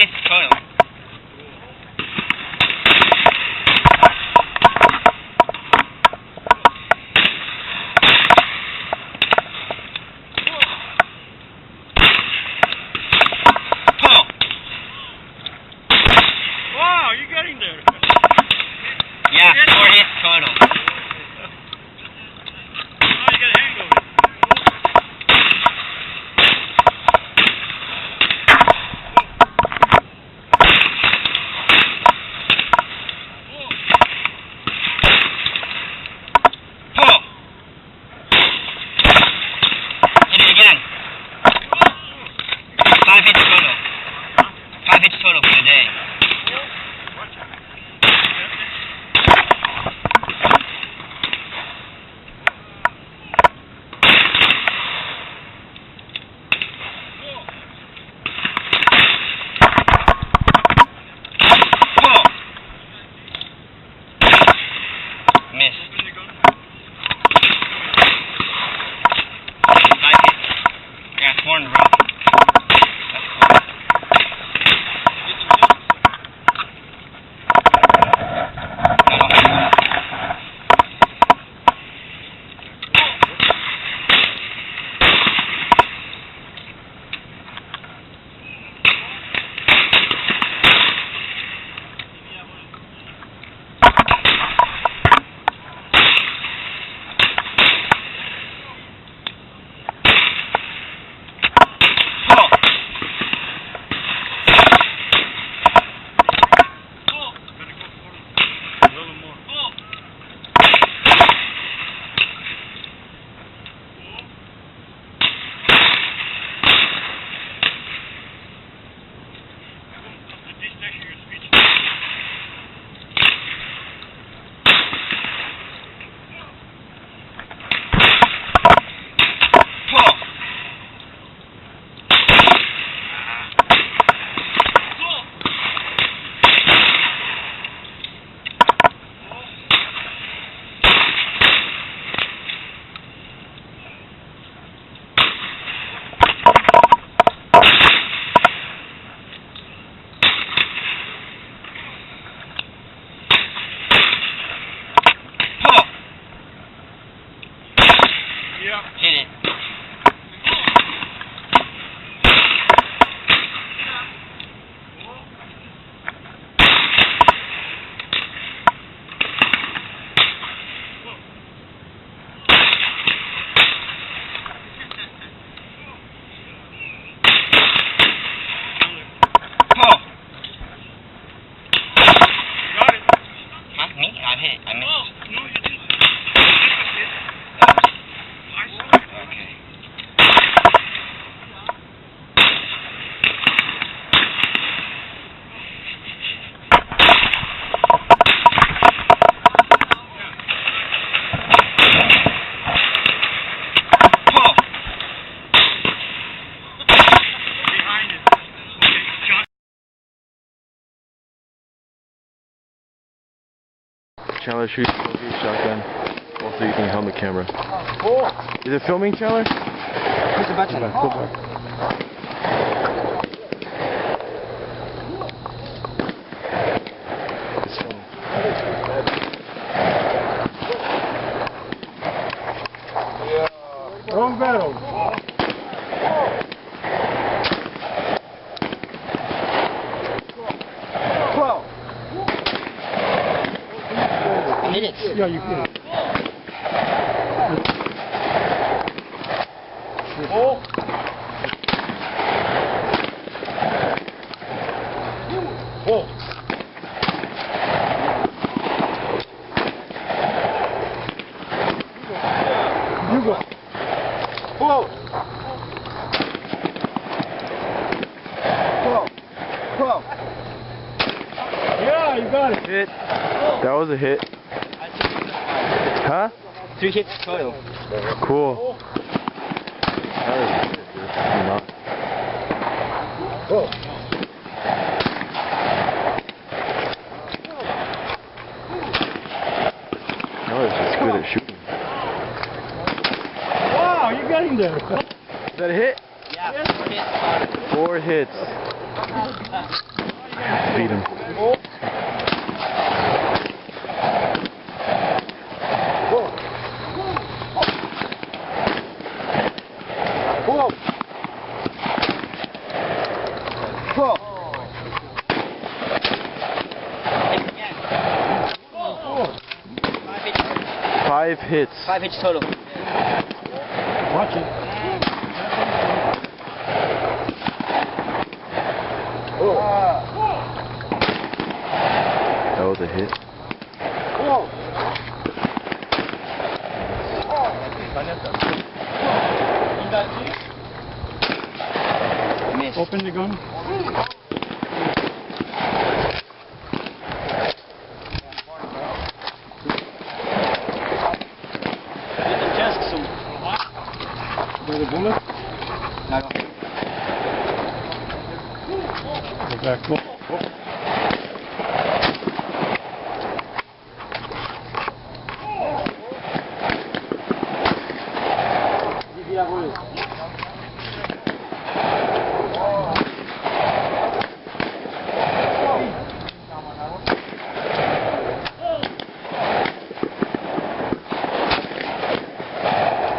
hits total. Pull. Wow, you got him there. Yeah, 4 hits total. Oh, you got a hang of it. Pull. Hit it again. 5 hits total. 5 hits total for the day. Miss. 5 hits. Yeah, 4 in a row. That's cool. Hit it. Pull. Got it. Huh? Me? I hit it. I missed. Oh, no, you didn't. I saw it. Okay. Pull. Behind it. Okay, John. Chandler shoots shotgun. Also using a helmet camera. Is it filming, Chandler? Who's about to Go It's filming. Wrong barrel. Hit it. Yeah, you can. Oh. Oh. You go. Oh. Oh. Yeah, you got it. Hit. That was a hit. Huh? 3 hits total. Cool. That was a hit, dude. Not. Oh. No, it's just good at shooting. Wow, you got him there. Is that a hit? Yeah, 4 hits. 4 hits. Beat him. Five hits. 5 hits total. Watch it. That was a hit. Miss. Open the gun. Got a bullet? No. Go back. Go.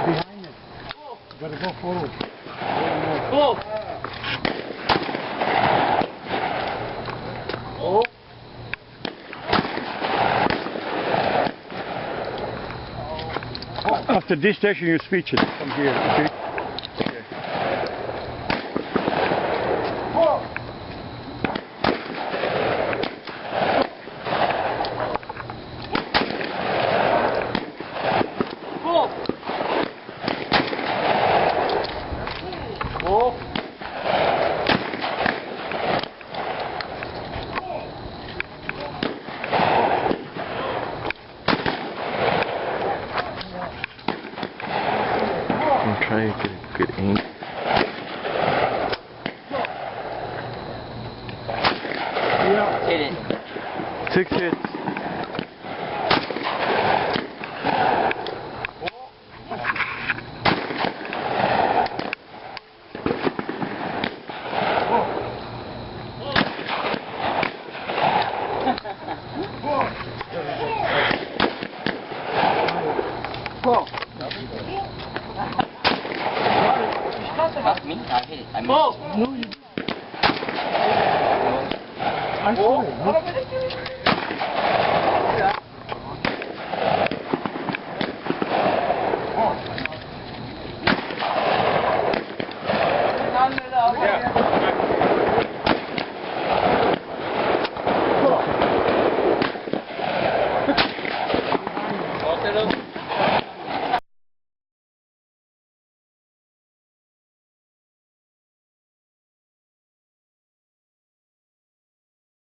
Behind it. Gotta go forward. Oh! Oh! After this station, you switch it from here, okay? I'm trying to get a good aim. Yeah. Hit it. 6 hits. Me? I hit it. I missed. No, you. I saw it. Yeah.